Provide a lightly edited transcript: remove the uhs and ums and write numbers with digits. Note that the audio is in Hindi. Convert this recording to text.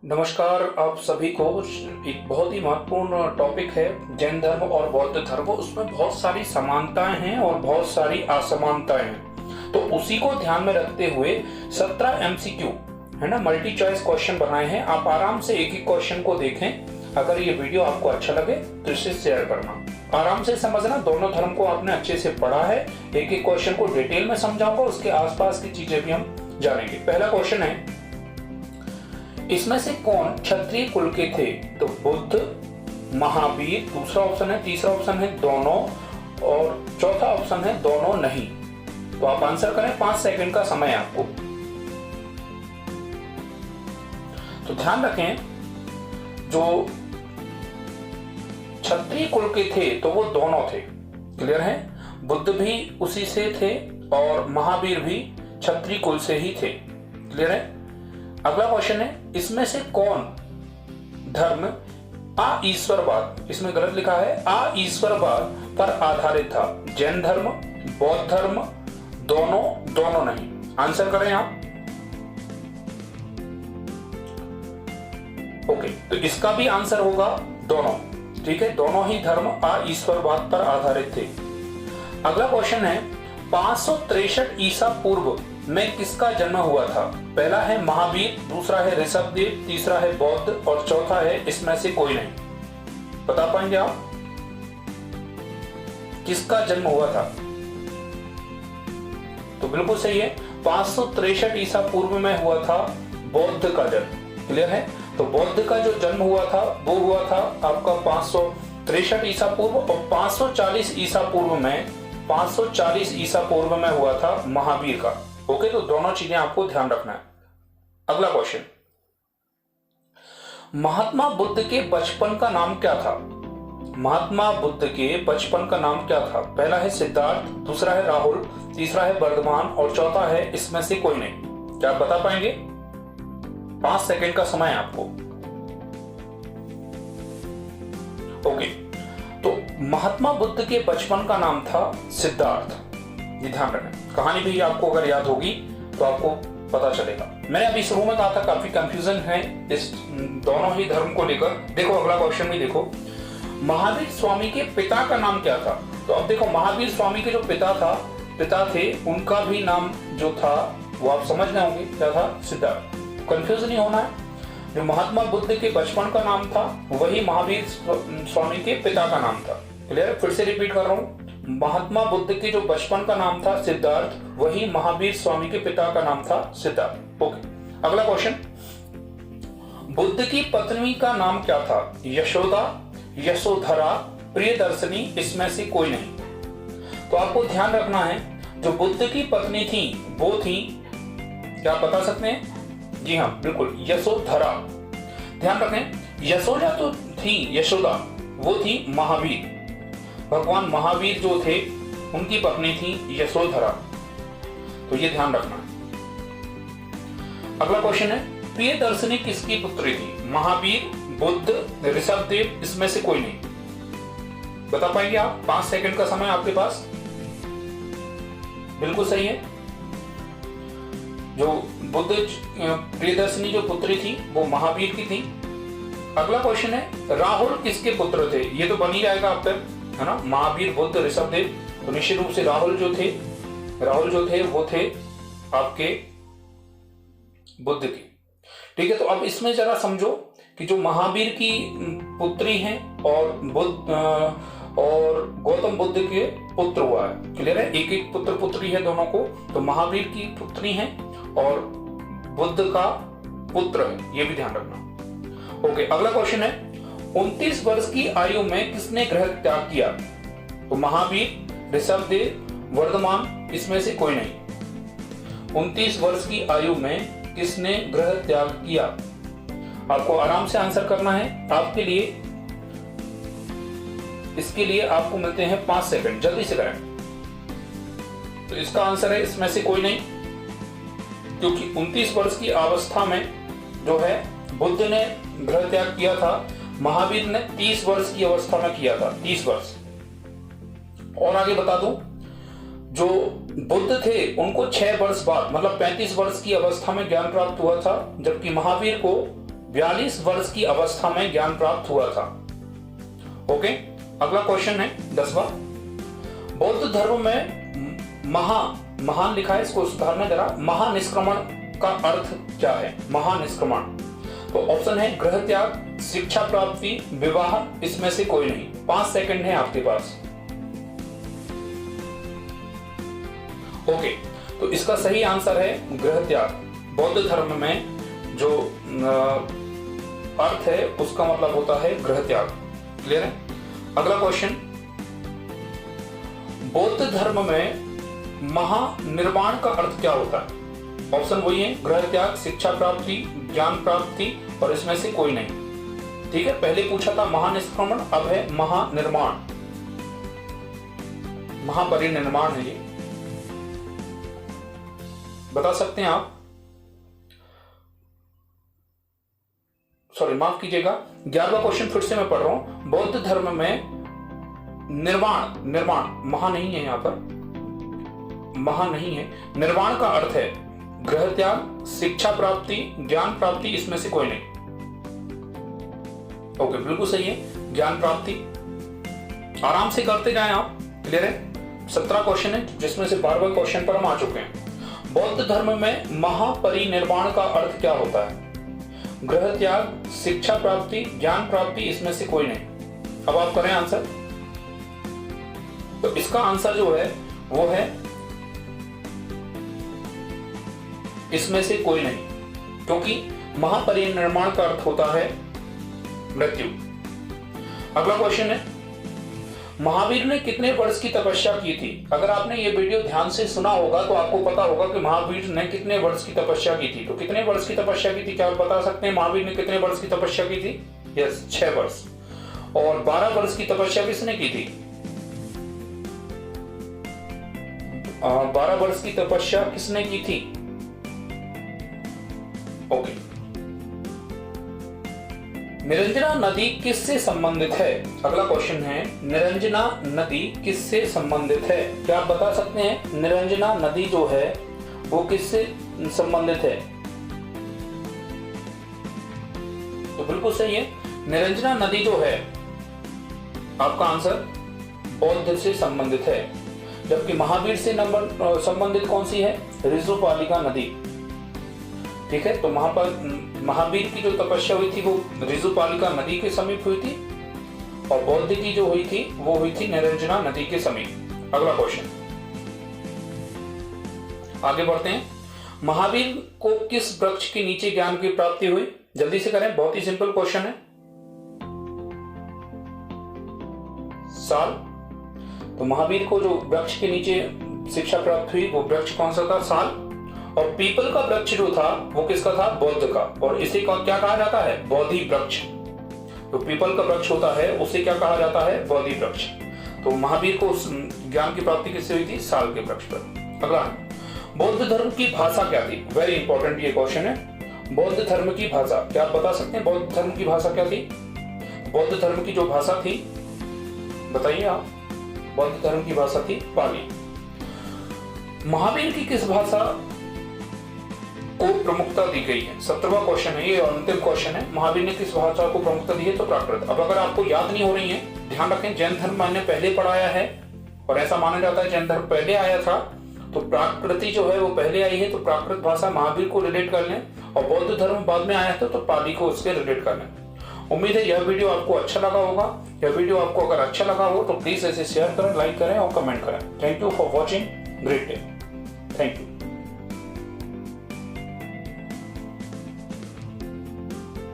नमस्कार। आप सभी को एक बहुत ही महत्वपूर्ण टॉपिक है जैन धर्म और बौद्ध धर्म। उसमें बहुत सारी समानताएं हैं और बहुत सारी असमानताएं हैं, तो उसी को ध्यान में रखते हुए 17 एमसीक्यू है ना, मल्टी चॉइस क्वेश्चन बनाए हैं। आप आराम से एक एक क्वेश्चन को देखें। अगर ये वीडियो आपको अच्छा लगे तो इसे शेयर करना, आराम से समझना। दोनों धर्म को आपने अच्छे से पढ़ा है, एक एक क्वेश्चन को डिटेल में समझाऊंगा, उसके आसपास की चीजें भी हम जानेंगे। पहला क्वेश्चन है, इसमें से कौन क्षत्रिय कुल के थे? तो बुद्ध, महावीर दूसरा ऑप्शन है, तीसरा ऑप्शन है दोनों, और चौथा ऑप्शन है दोनों नहीं। तो आप आंसर करें, 5 सेकंड का समय है आपको। तो ध्यान रखें, जो क्षत्रिय कुल के थे तो वो दोनों थे। क्लियर है? बुद्ध भी उसी से थे और महावीर भी क्षत्रिय कुल से ही थे। क्लियर है? अगला क्वेश्चन है, इसमें से कौन धर्म अईश्वरवाद, इसमें गलत लिखा है, अईश्वरवाद पर आधारित था? जैन धर्म, बौद्ध धर्म, दोनों नहीं। आंसर करें आप। ओके, तो इसका भी आंसर होगा दोनों। ठीक है, दोनों ही धर्म अईश्वरवाद पर आधारित थे। अगला क्वेश्चन है, 563 ईसा पूर्व में किसका जन्म हुआ था? पहला है महावीर, दूसरा है ऋषभदेव, तीसरा है बौद्ध और चौथा है इसमें से कोई नहीं। बता पाएंगे आप किसका जन्म हुआ था? तो बिल्कुल सही है, 563 ईसा पूर्व में हुआ था बौद्ध का जन्म। क्लियर है? तो बौद्ध का जो जन्म हुआ था वो हुआ था आपका 563 ईसा पूर्व, और 540 ईसा पूर्व में 540 ईसा पूर्व में हुआ था महावीर का। ओके, तो दोनों चीजें आपको ध्यान रखना है। अगला क्वेश्चन, महात्मा बुद्ध के बचपन का नाम क्या था? महात्मा बुद्ध के बचपन का नाम क्या था? पहला है सिद्धार्थ, दूसरा है राहुल, तीसरा है वर्धमान और चौथा है इसमें से कोई नहीं। क्या आप बता पाएंगे? 5 सेकंड का समय है आपको। ओके, तो महात्मा बुद्ध के बचपन का नाम था सिद्धार्थ। ये ध्यान रखें, कहानी भी आपको अगर याद होगी तो आपको पता चलेगा। मैंने अभी शुरू में कहा था काफी कंफ्यूजन है इस दोनों ही धर्म को लेकर। देखो अगला क्वेश्चन भी देखो, महावीर स्वामी के पिता का नाम क्या था? तो अब देखो, महावीर स्वामी के जो पिता थे उनका भी नाम जो था वो आप समझ रहे होंगे, क्या था? सिद्धार्थ। कंफ्यूज नहीं होना है, जो महात्मा बुद्ध के बचपन का नाम था वही महावीर स्वामी के पिता का नाम था। क्लियर? फिर से रिपीट कर रहा हूं, महात्मा बुद्ध के जो बचपन का नाम था सिद्धार्थ, वही महावीर स्वामी के पिता का नाम था सिद्धार्थ। ओके, अगला क्वेश्चन, बुद्ध की पत्नी का नाम क्या था? यशोदा, यशोधरा, प्रियदर्शनी, इसमें से कोई नहीं। तो आपको ध्यान रखना है, जो बुद्ध की पत्नी थी वो थी, क्या आप बता सकते हैं? जी हाँ, बिल्कुल, यशोधरा। ध्यान रखें, यशोदा तो थी, यशोदा वो थी महावीर, भगवान महावीर जो थे उनकी पत्नी थी यशोधरा। तो ये ध्यान रखना। अगला क्वेश्चन है, प्रियदर्शनी किसकी पुत्री थी? महावीर, बुद्ध, ऋषभदेव, इसमें से कोई नहीं। बता पाएंगे आप? 5 सेकंड का समय आपके पास। बिल्कुल सही है, जो बुद्ध प्रियदर्शनी जो पुत्री थी वो महावीर की थी। अगला क्वेश्चन है, राहुल किसके पुत्र थे? ये तो बन ही जाएगा अब तक, है ना? महावीर, बुद्ध, ऋषभदेव, तो निश्चित रूप से राहुल जो थे वो थे आपके बुद्ध की। ठीक है, तो अब इसमें जरा समझो कि जो महावीर की पुत्री हैं और बुद्ध और गौतम बुद्ध के पुत्र हुआ है। क्लियर है? एक एक पुत्र पुत्री है दोनों को, तो महावीर की पुत्री है और बुद्ध का पुत्र है, ये भी ध्यान रखना। ओके, अगला क्वेश्चन है, 29 वर्ष की आयु में किसने गृह त्याग किया? तो महावीर, ऋषभदेव, वर्धमान, इसमें से कोई नहीं। 29 वर्ष की आयु में किसने गृह त्याग किया? आपको आराम से आंसर करना है। आपके लिए इसके लिए आपको मिलते हैं 5 सेकंड, जल्दी से करें। तो इसका आंसर है इसमें से कोई नहीं, क्योंकि 29 वर्ष की अवस्था में जो है बुद्ध ने गृह त्याग किया था, महावीर ने 30 वर्ष की अवस्था में किया था, 30 वर्ष। और आगे बता दूं, जो बुद्ध थे उनको 6 वर्ष बाद मतलब 35 वर्ष की अवस्था में ज्ञान प्राप्त हुआ था, जबकि महावीर को 42 वर्ष की अवस्था में ज्ञान प्राप्त हुआ था। ओके, अगला क्वेश्चन है 10वां। बौद्ध धर्म में महान लिखा है, इसको सुधारना जरा। महानिष्क्रमण का अर्थ क्या है? महानिष्क्रमण, तो ऑप्शन है गृह त्याग, शिक्षा प्राप्ति, विवाह, इसमें से कोई नहीं। 5 सेकंड है आपके पास। ओके, तो इसका सही आंसर है गृह त्याग। बौद्ध धर्म में जो अर्थ है उसका मतलब होता है गृह त्याग। क्लियर है? अगला क्वेश्चन, बौद्ध धर्म में महानिर्वाण का अर्थ क्या होता है? ऑप्शन वही है गृह त्याग, शिक्षा प्राप्ति, ज्ञान प्राप्ति, और इसमें से कोई नहीं। ठीक है, पहले पूछा था महानिष्क्रमण, अब है महानिर्माण, महापरिनिर्माण है ये। बता सकते हैं आप? सॉरी, माफ कीजिएगा, 11वां क्वेश्चन फिर से मैं पढ़ रहा हूं। बौद्ध धर्म में निर्माण महा नहीं है, यहां पर महा नहीं है। निर्वाण का अर्थ है गृह त्याग, शिक्षा प्राप्ति, ज्ञान प्राप्ति, इसमें से कोई नहीं। ओके, बिल्कुल सही है, ज्ञान प्राप्ति। आराम से करते जाएं आप। क्लियर है? 17 क्वेश्चन है, जिसमें से 12वें क्वेश्चन पर हम आ चुके हैं। बौद्ध धर्म में महापरिनिर्वाण का अर्थ क्या होता है? गृह त्याग, शिक्षा प्राप्ति, ज्ञान प्राप्ति, इसमें से कोई नहीं। अब आप करें आंसर। तो इसका आंसर जो है वो है इसमें से कोई नहीं, क्योंकि महापरिनिर्वाण का अर्थ होता है मृत्यु। अगला क्वेश्चन है, महावीर ने कितने वर्ष की तपस्या की थी? अगर आपने ये वीडियो ध्यान से सुना होगा तो आपको पता होगा कि महावीर ने कितने वर्ष की तपस्या की थी। तो कितने वर्ष की तपस्या की थी, क्या आप बता सकते हैं? महावीर ने कितने वर्ष की तपस्या की थी? यस, 6 वर्ष। और 12 वर्ष की तपस्या किसने की थी? 12 वर्ष की तपस्या किसने की थी? ओके, निरंजना नदी किससे संबंधित है? अगला क्वेश्चन है, निरंजना नदी किससे संबंधित है? क्या आप बता सकते हैं निरंजना नदी जो है वो किससे संबंधित है? तो बिल्कुल सही है, निरंजना नदी जो है आपका आंसर बौद्ध से संबंधित है। जबकि महावीर से संबंधित कौन सी है? ऋजुपालिका नदी। ठीक है, तो महावीर की जो तपस्या हुई थी वो ऋजुपालिका नदी के समीप हुई थी, और बौद्ध की जो हुई थी वो हुई थी निरंजना नदी के समीप। अगला क्वेश्चन, आगे बढ़ते हैं। महावीर को किस वृक्ष के नीचे ज्ञान की प्राप्ति हुई? जल्दी से करें, बहुत ही सिंपल क्वेश्चन है। साल। तो महावीर को जो वृक्ष के नीचे शिक्षा प्राप्त हुई वो वृक्ष कौन सा था? साल। और पीपल का वृक्ष जो था वो किसका था? बौद्ध का। और इसे क्या कहा जाता है? बोधि वृक्ष। तो पीपल का वृक्ष होता है उसे क्या कहा जाता है? बोधि वृक्ष। तो महावीर को ज्ञान की प्राप्ति किससे हुई थी? साल के वृक्ष पर। अगला, बौद्ध धर्म की भाषा क्या थी? वेरी इंपॉर्टेंट ये क्वेश्चन है। बौद्ध धर्म की भाषा क्या आप बता सकते हैं? बौद्ध धर्म की भाषा क्या थी? बौद्ध धर्म की जो भाषा थी बताइए आप। बौद्ध धर्म की भाषा थी पाली। महावीर की किस भाषा को प्रमुखता दी गई है? 17वां क्वेश्चन है ये, और अंतिम क्वेश्चन है। महावीर ने किस भाषा को प्रमुखता दी है? तो प्राकृत। अब अगर आपको याद नहीं हो रही है, ध्यान रखें, जैन धर्म मैंने पहले पढ़ाया है और ऐसा माना जाता है जैन धर्म पहले आया था, तो प्राकृति जो है वो पहले आई है, तो प्राकृत भाषा महावीर को रिलेट कर लें, और बौद्ध धर्म बाद में आया था तो पाली को उसके रिलेट कर लें। उम्मीद है यह वीडियो आपको अच्छा लगा होगा। यह वीडियो आपको अगर अच्छा लगा हो तो प्लीज ऐसे शेयर करें, लाइक करें और कमेंट करें। Thank you for watching. Great day. Thank you.